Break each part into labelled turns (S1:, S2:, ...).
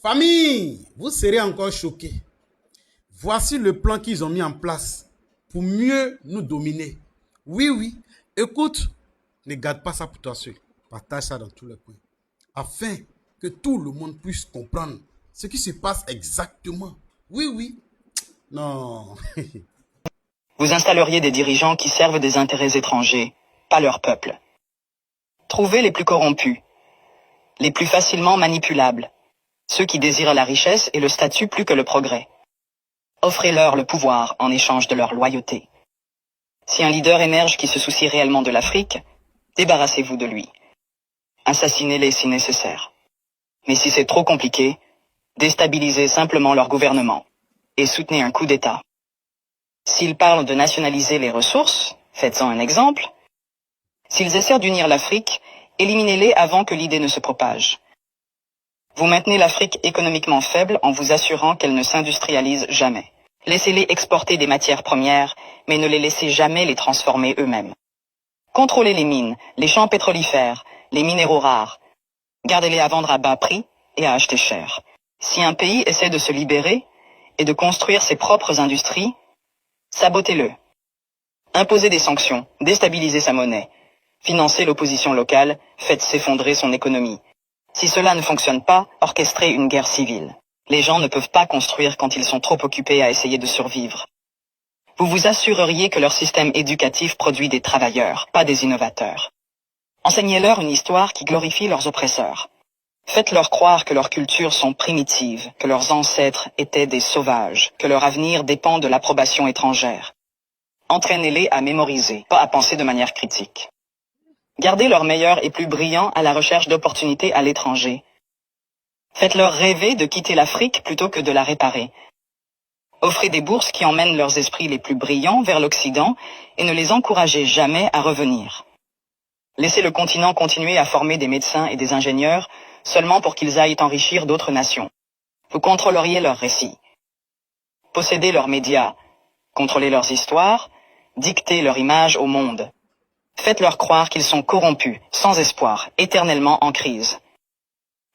S1: Famille, vous serez encore choqués. Voici le plan qu'ils ont mis en place pour mieux nous dominer. Oui, oui, écoute, ne garde pas ça pour toi seul. Partage ça dans tous les coins. Afin que tout le monde puisse comprendre ce qui se passe exactement. Oui, oui. Non.
S2: Vous installeriez des dirigeants qui servent des intérêts étrangers, pas leur peuple. Trouvez les plus corrompus, les plus facilement manipulables, ceux qui désirent la richesse et le statut plus que le progrès. Offrez-leur le pouvoir en échange de leur loyauté. Si un leader émerge qui se soucie réellement de l'Afrique, débarrassez-vous de lui. Assassinez-les si nécessaire. Mais si c'est trop compliqué, déstabilisez simplement leur gouvernement et soutenez un coup d'État. S'ils parlent de nationaliser les ressources, faites-en un exemple. S'ils essaient d'unir l'Afrique, éliminez-les avant que l'idée ne se propage. Vous maintenez l'Afrique économiquement faible en vous assurant qu'elle ne s'industrialise jamais. Laissez-les exporter des matières premières, mais ne les laissez jamais les transformer eux-mêmes. Contrôlez les mines, les champs pétrolifères, les minéraux rares. Gardez-les à vendre à bas prix et à acheter cher. Si un pays essaie de se libérer et de construire ses propres industries, sabotez-le. Imposez des sanctions, déstabilisez sa monnaie. Financez l'opposition locale, faites s'effondrer son économie. Si cela ne fonctionne pas, orchestrez une guerre civile. Les gens ne peuvent pas construire quand ils sont trop occupés à essayer de survivre. Vous vous assureriez que leur système éducatif produit des travailleurs, pas des innovateurs. Enseignez-leur une histoire qui glorifie leurs oppresseurs. Faites-leur croire que leurs cultures sont primitives, que leurs ancêtres étaient des sauvages, que leur avenir dépend de l'approbation étrangère. Entraînez-les à mémoriser, pas à penser de manière critique. Gardez leurs meilleurs et plus brillants à la recherche d'opportunités à l'étranger. Faites-leur rêver de quitter l'Afrique plutôt que de la réparer. Offrez des bourses qui emmènent leurs esprits les plus brillants vers l'Occident et ne les encouragez jamais à revenir. Laissez le continent continuer à former des médecins et des ingénieurs seulement pour qu'ils aillent enrichir d'autres nations. Vous contrôleriez leurs récits. Possédez leurs médias. Contrôlez leurs histoires. Dictez leur image au monde. Faites-leur croire qu'ils sont corrompus, sans espoir, éternellement en crise.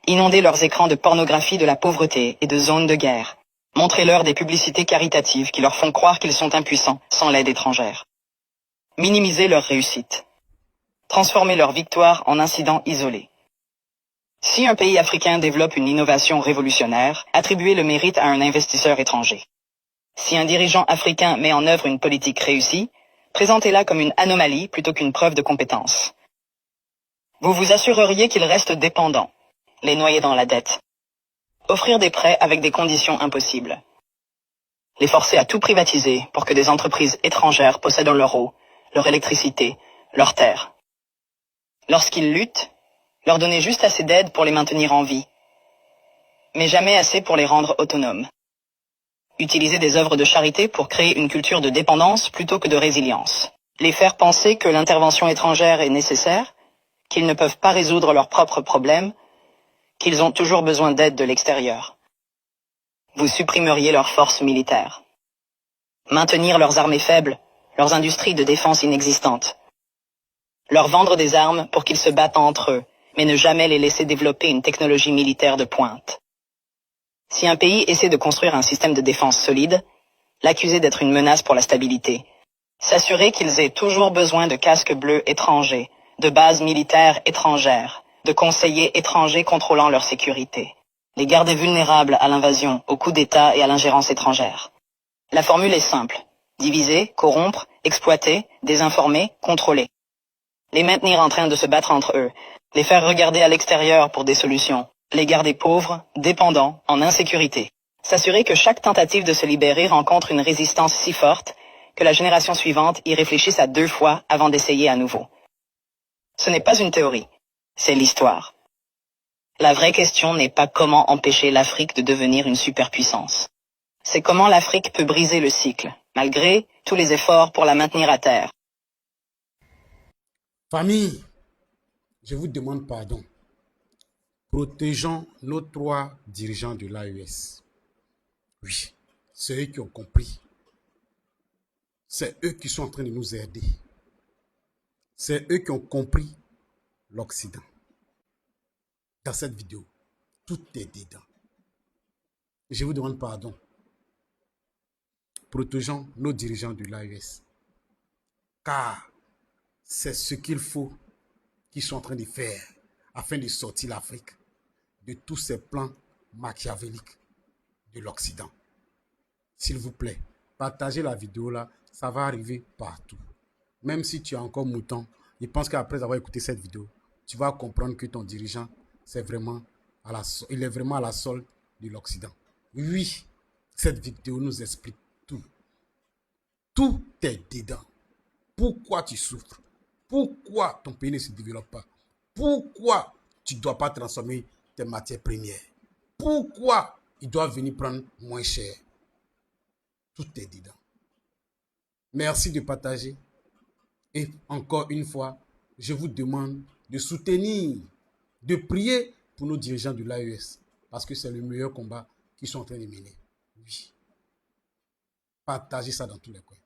S2: Inondez leurs écrans de pornographie de la pauvreté et de zones de guerre. Montrez-leur des publicités caritatives qui leur font croire qu'ils sont impuissants, sans l'aide étrangère. Minimisez leur réussite. Transformez leur victoire en incidents isolés. Si un pays africain développe une innovation révolutionnaire, attribuez le mérite à un investisseur étranger. Si un dirigeant africain met en œuvre une politique réussie, présentez-la comme une anomalie plutôt qu'une preuve de compétence. Vous vous assureriez qu'ils restent dépendants, les noyer dans la dette. Offrir des prêts avec des conditions impossibles. Les forcer à tout privatiser pour que des entreprises étrangères possèdent leur eau, leur électricité, leurs terres. Lorsqu'ils luttent, leur donner juste assez d'aide pour les maintenir en vie, mais jamais assez pour les rendre autonomes. Utiliser des œuvres de charité pour créer une culture de dépendance plutôt que de résilience. Les faire penser que l'intervention étrangère est nécessaire, qu'ils ne peuvent pas résoudre leurs propres problèmes, qu'ils ont toujours besoin d'aide de l'extérieur. Vous supprimeriez leurs forces militaires. Maintenir leurs armées faibles, leurs industries de défense inexistantes. Leur vendre des armes pour qu'ils se battent entre eux, mais ne jamais les laisser développer une technologie militaire de pointe. Si un pays essaie de construire un système de défense solide, l'accuser d'être une menace pour la stabilité. S'assurer qu'ils aient toujours besoin de casques bleus étrangers, de bases militaires étrangères, de conseillers étrangers contrôlant leur sécurité. Les garder vulnérables à l'invasion, aux coups d'État et à l'ingérence étrangère. La formule est simple. Diviser, corrompre, exploiter, désinformer, contrôler. Les maintenir en train de se battre entre eux. Les faire regarder à l'extérieur pour des solutions. Les garder pauvres, dépendants, en insécurité. S'assurer que chaque tentative de se libérer rencontre une résistance si forte que la génération suivante y réfléchisse à 2 fois avant d'essayer à nouveau. Ce n'est pas une théorie, c'est l'histoire. La vraie question n'est pas comment empêcher l'Afrique de devenir une superpuissance. C'est comment l'Afrique peut briser le cycle, malgré tous les efforts pour la maintenir à terre.
S1: Famille, je vous demande pardon. Protégeons nos 3 dirigeants de l'AES. Oui, c'est eux qui ont compris. C'est eux qui sont en train de nous aider. C'est eux qui ont compris l'Occident. Dans cette vidéo, tout est dedans. je vous demande pardon. Protégeons nos dirigeants de l'AES. Car c'est ce qu'il faut qu'ils sont en train de faire afin de sortir l'Afrique de tous ces plans machiavéliques de l'Occident. S'il vous plaît, partagez la vidéo là, ça va arriver partout. Même si tu es encore mouton, je pense qu'après avoir écouté cette vidéo, tu vas comprendre que ton dirigeant, il est vraiment à la solde de l'Occident. Oui, cette vidéo nous explique tout. Tout est dedans. Pourquoi tu souffres? Pourquoi ton pays ne se développe pas? Pourquoi tu ne dois pas transformer tes matières premières? Pourquoi ils doivent venir prendre moins cher? Tout est dedans. Merci de partager. Et encore une fois, je vous demande de soutenir, de prier pour nos dirigeants de l'AES. Parce que c'est le meilleur combat qu'ils sont en train de mener. Oui. Partagez ça dans tous les coins.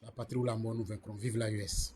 S1: La patrie ou la mort, nous vaincrons. Vive l'AES.